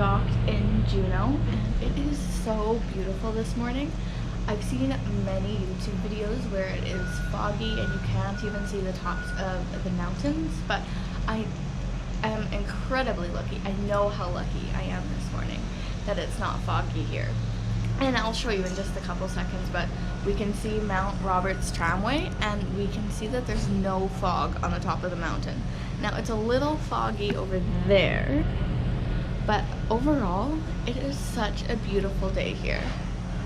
docked in Juneau, and it is so beautiful this morning. I've seen many YouTube videos where it is foggy and you can't even see the tops of the mountains, but I am incredibly lucky. I know how lucky I am this morning that it's not foggy here. And I'll show you in just a couple seconds, but we can see Mount Roberts Tramway, and we can see that there's no fog on the top of the mountain. Now, it's a little foggy over there, but overall, it is such a beautiful day here.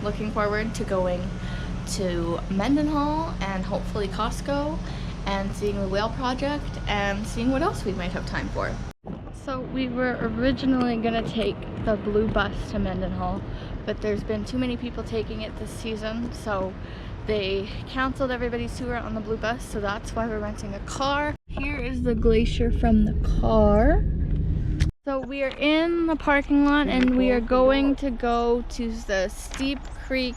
Looking forward to going to Mendenhall and hopefully Costco and seeing the whale project and seeing what else we might have time for. So we were originally gonna take the blue bus to Mendenhall, but there's been too many people taking it this season, so they canceled everybody's tour on the blue bus, so that's why we're renting a car. Here is the glacier from the car. So we are in the parking lot and we are going to go to the Steep Creek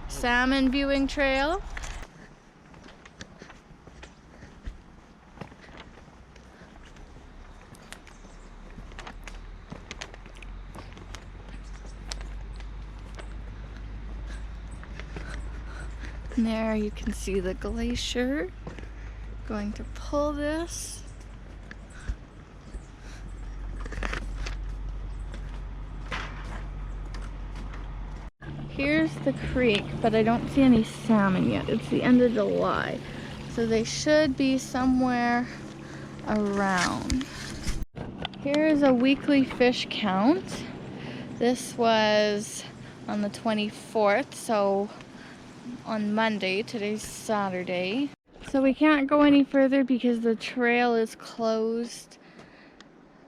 Salmon Viewing Trail. And there you can see the glacier. Going to pull this. Here's the creek, but I don't see any salmon yet. It's the end of July, so they should be somewhere around. Here's a weekly fish count. This was on the 24th, so on Monday. Today's Saturday. So we can't go any further because the trail is closed,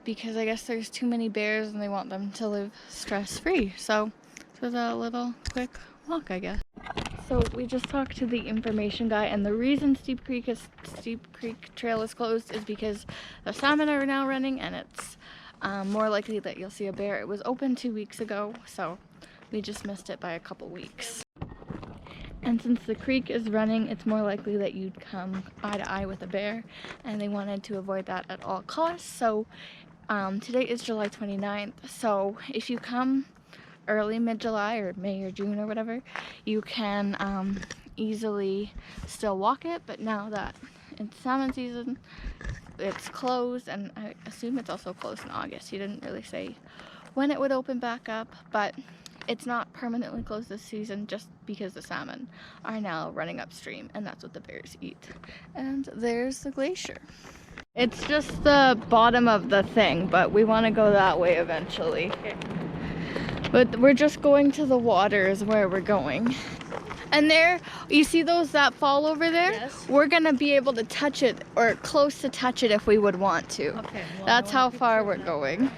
because I guess there's too many bears and they want them to live stress-free. So it was a little quick walk, I guess. So we just talked to the information guy, and the reason Steep Creek Trail is closed is because the salmon are now running, and it's more likely that you'll see a bear. It was open 2 weeks ago, so we just missed it by a couple weeks. And since the creek is running, it's more likely that you'd come eye to eye with a bear, and they wanted to avoid that at all costs. So today is July 29th, so if you come early mid-July or May or June or whatever, you can easily still walk it, but now that it's salmon season, it's closed, and I assume it's also closed in August. He didn't really say when it would open back up, but it's not permanently closed this season just because the salmon are now running upstream, and that's what the bears eat. And there's the glacier. It's just the bottom of the thing, but we want to go that way eventually. Okay. But we're just going to the water is where we're going. And there, you see those that fall over there? Yes. We're gonna be able to touch it, or close to touch it if we would want to. Okay. Well, that's how far we're going.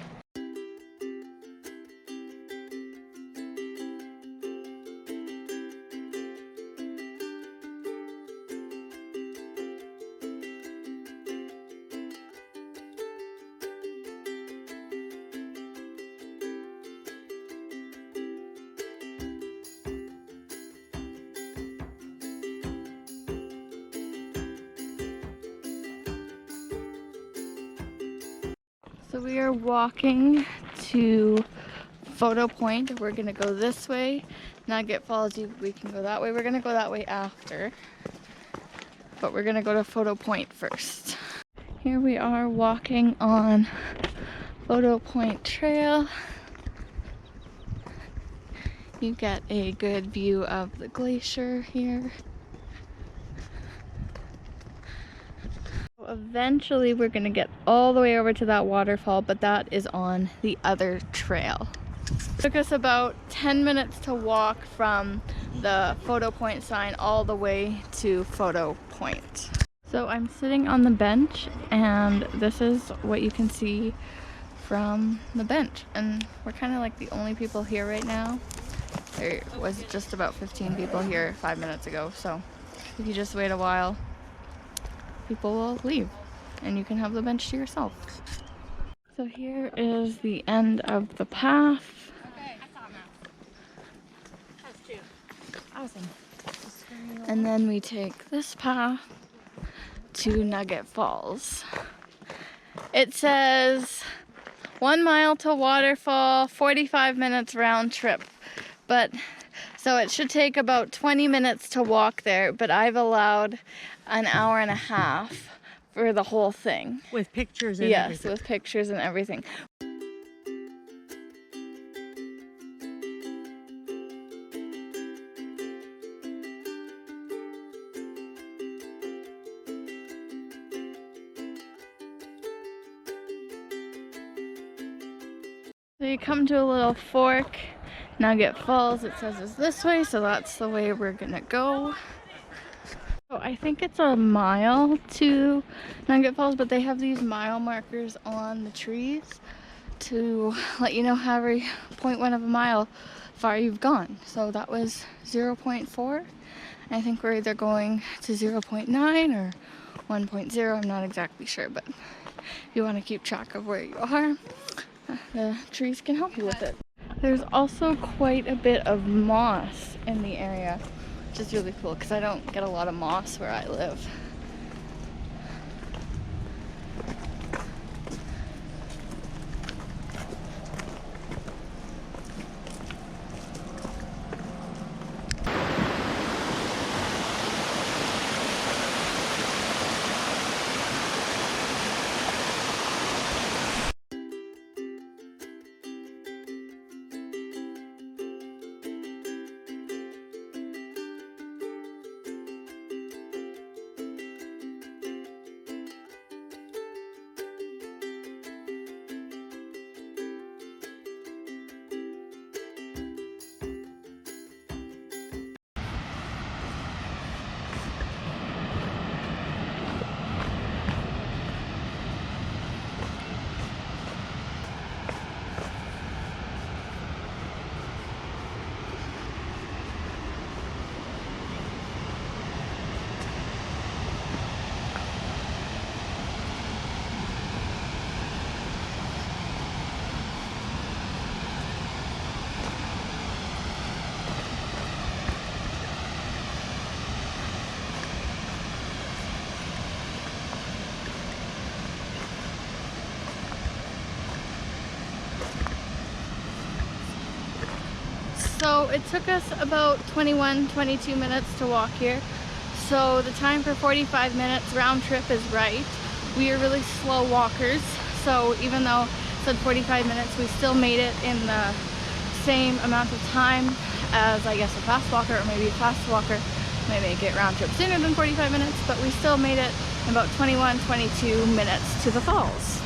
So we are walking to Photo Point. We're gonna go this way. Nugget Falls, we can go that way. We're gonna go that way after, but we're gonna go to Photo Point first. Here we are walking on Photo Point Trail. You get a good view of the glacier here. Eventually we're gonna get all the way over to that waterfall, but that is on the other trail. It took us about 10 minutes to walk from the Photo Point sign all the way to Photo Point. So I'm sitting on the bench, and this is what you can see from the bench, and we're kind of like the only people here right now. There was just about 15 people here 5 minutes ago, so if you just wait a while, people will leave and you can have the bench to yourself. So here is the end of the path. Okay, I saw that. That's two. Awesome. And then we take this path to Nugget Falls. It says 1 mile to waterfall, 45 minutes round trip. But so it should take about 20 minutes to walk there, but I've allowed an hour and a half for the whole thing. With pictures and yes, everything. with pictures and everything. So you come to a little fork, Nugget Falls, it says it's this way, so that's the way we're gonna go. So I think it's a mile to Nugget Falls, but they have these mile markers on the trees to let you know how every 0.1 of a mile far you've gone. So that was 0.4. I think we're either going to 0.9 or 1.0, I'm not exactly sure, but if you want to keep track of where you are, the trees can help you with it. There's also quite a bit of moss in the area, which is really cool because I don't get a lot of moss where I live. So it took us about 22 minutes to walk here. So the time for 45 minutes round trip is right. We are really slow walkers. So even though it said 45 minutes, we still made it in the same amount of time as, I guess, a fast walker, or maybe a fast walker may make it round trip sooner than 45 minutes, but we still made it in about 22 minutes to the falls.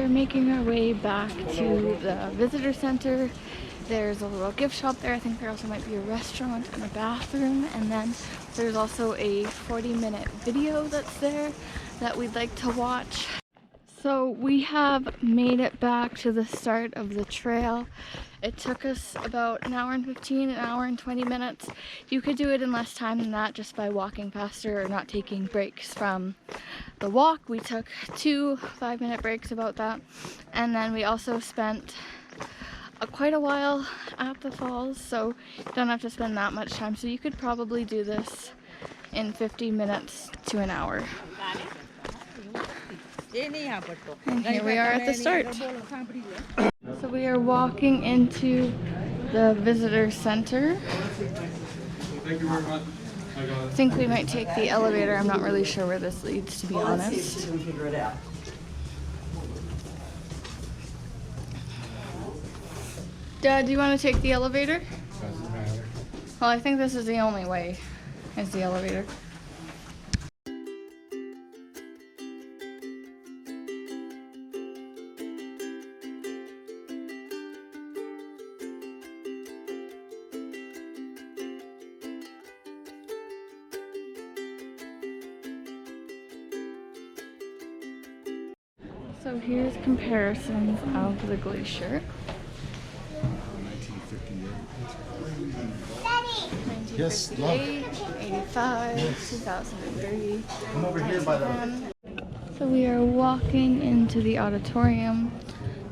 Making our way back to the visitor center. There's a little gift shop there. I think there also might be a restaurant and a bathroom, and then there's also a 40-minute video that's there that we'd like to watch. So we have made it back to the start of the trail. It took us about an hour and 15, an hour and 20 minutes. You could do it in less time than that just by walking faster or not taking breaks from the walk. We took 2 5-minute breaks about that. And then we also spent quite a while at the falls, so you don't have to spend that much time. So you could probably do this in 50 minutes to an hour. And here we are at the start. So we are walking into the visitor center. Thank you very much. I think we might take the elevator. I'm not really sure where this leads, to be honest. Dad, do you want to take the elevator? Doesn't matter. Well, I think this is the only way, is the elevator. So here's comparisons of the glacier. 1958, Yes, love. 85, 2003. I'm over here by the. So we are walking into the auditorium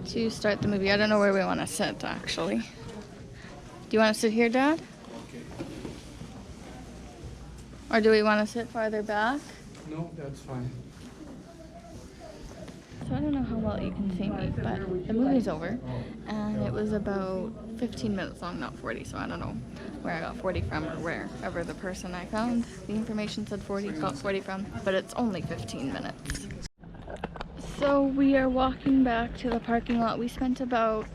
to start the movie. I don't know where we want to sit, actually. Do you want to sit here, Dad? Or do we want to sit farther back? No, that's fine. So I don't know how well you can see me, but the movie's over, and it was about 15 minutes long, not 40, so I don't know where I got 40 from or wherever the person I found the information said 40 got 40 from, but it's only 15 minutes. So we are walking back to the parking lot. We spent about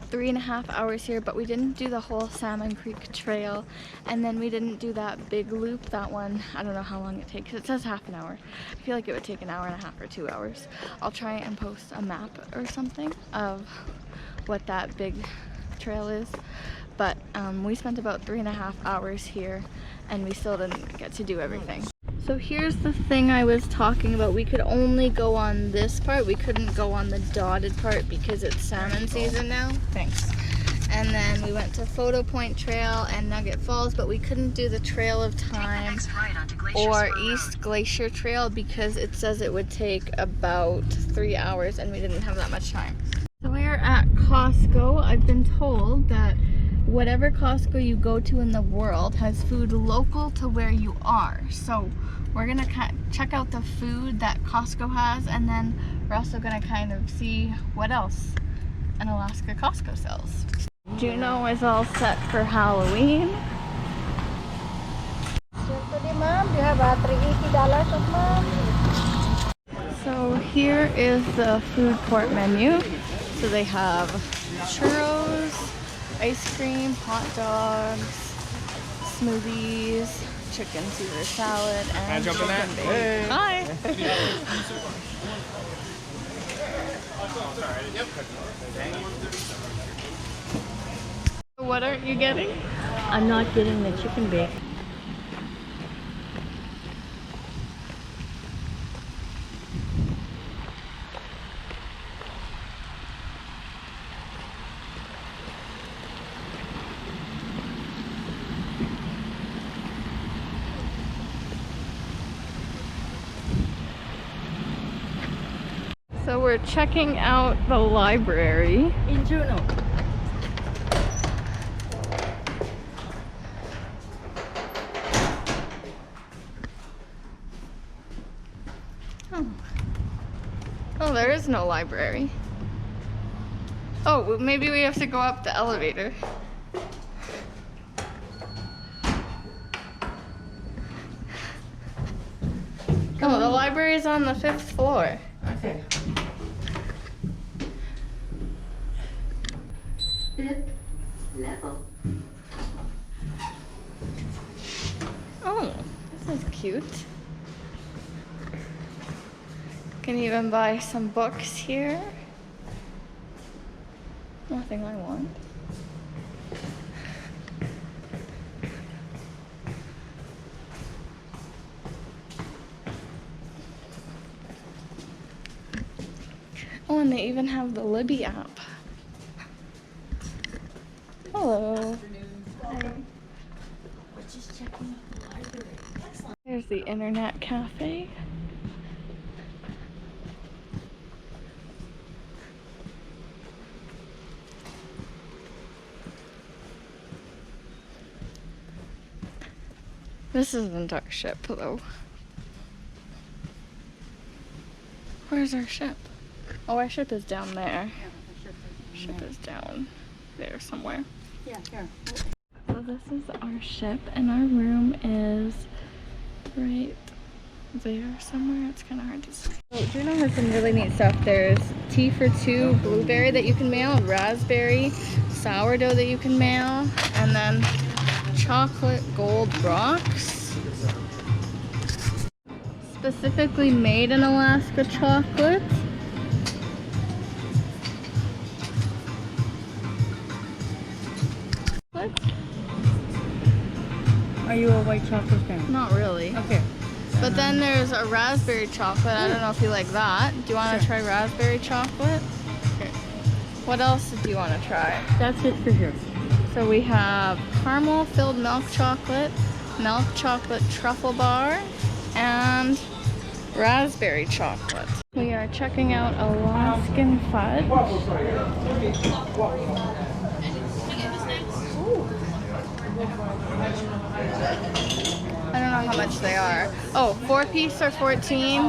3.5 hours here, but we didn't do the whole Salmon Creek Trail, and then we didn't do that big loop. That one, I don't know how long it takes. It says half an hour. I feel like it would take 1.5 hours or 2 hours. I'll try and post a map or something of what that big trail is, but we spent about 3.5 hours here, and we still didn't get to do everything. So here's the thing I was talking about. We could only go on this part. We couldn't go on the dotted part because it's salmon season now. Thanks. And then we went to Photo Point Trail and Nugget Falls, but we couldn't do the Trail of Time or East Glacier Trail because it says it would take about 3 hours and we didn't have that much time. So we are at Costco. I've been told that whatever Costco you go to in the world has food local to where you are. So we're gonna check out the food that Costco has, and then we're also gonna kind of see what else an Alaska Costco sells. Juneau is all set for Halloween. You have $380 of mom. So here is the food court menu. So they have churros, ice cream, hot dogs, smoothies, chicken Caesar salad, and chicken bake. Hey. Hi! What aren't you getting? I'm not getting the chicken bake. So we're checking out the library. In Juneau. Oh, there is no library. Oh, well, maybe we have to go up the elevator. Oh, the library is on the 5th floor. Okay. 5th level. Oh, this is cute. Can even buy some books here. Nothing I want. Oh, and they even have the Libby app. Hello. Hi. We're just checking out the library. Excellent. There's the internet cafe. This isn't our ship, though. Where's our ship? Oh, our ship is down there. Ship is down there somewhere. Yeah, here. So this is our ship, and our room is right there somewhere. It's kind of hard to see. So Juneau has some really neat stuff. There's tea for two, blueberry that you can mail, raspberry, sourdough that you can mail, and then chocolate gold rocks. Specifically made in Alaska chocolate. What? Are you a white chocolate fan? Not really. Okay. But then there's a raspberry chocolate. I don't know if you like that. Do you want to try raspberry chocolate? Okay. What else do you want to try? That's it for here. So we have caramel filled milk chocolate truffle bar, and raspberry chocolate. We are checking out Alaskan fudge. I don't know how much they are. Oh, 4-piece are 14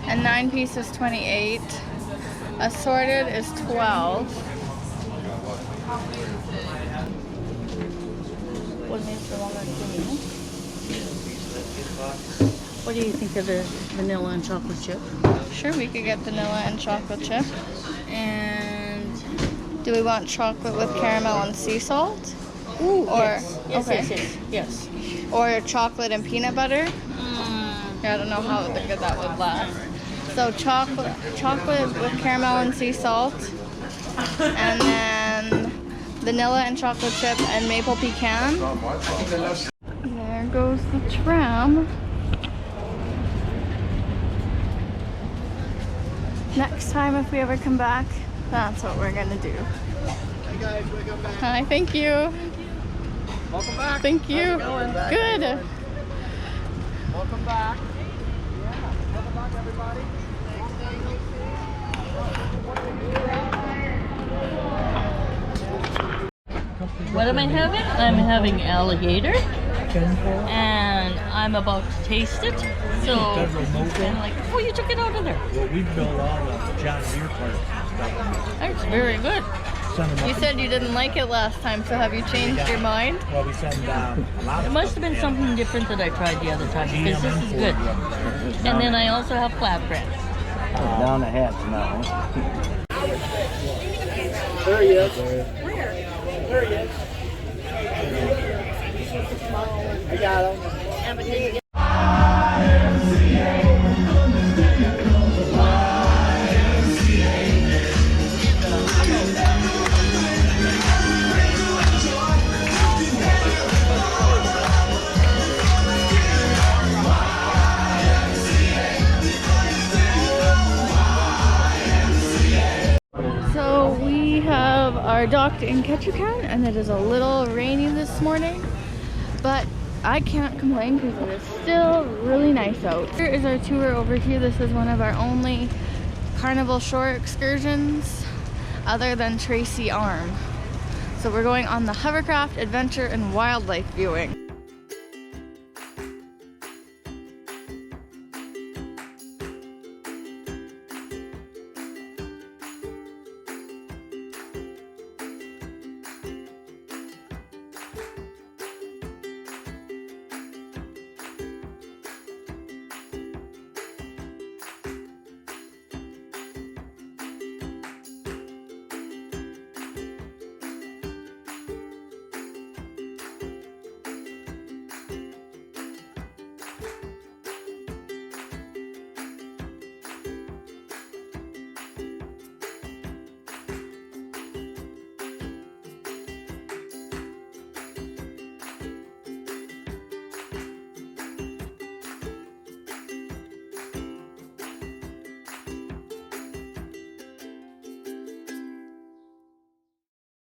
and 9-piece is 28. Assorted is 12. What do you think of the vanilla and chocolate chip? Sure, we could get vanilla and chocolate chip. And Do we want chocolate with caramel and sea salt? ooh, Or yes, okay. yes. Or chocolate and peanut butter? Mm, Yeah, I don't know how good that would last. So chocolate with caramel and sea salt, and then vanilla and chocolate chip and maple pecan. There goes the tram. Next time, if we ever come back, that's what we're gonna do. Hey guys, welcome back. Hi, thank you. Welcome back. Thank you. Good. Welcome back. Yeah, welcome back everybody. what am I having? I'm having alligator, and I'm about to taste it. So I'm like, oh, you took it out of there. Well, we built all the John Deere parts and stuff. That's very good. Send them You up. said you didn't like it last time, so have you changed your mind? Well, we send a lot It of must have been something different that I tried the other time because this is good. And then I also have flatbread. Down the hatch now. There he is. There he is. I got him. So we have our docked in Ketchikan, and it is a little rainy this morning, but I can't complain because it is still really nice out. Here is our tour over here. This is one of our only Carnival shore excursions other than Tracy Arm. So we're going on the hovercraft adventure and wildlife viewing.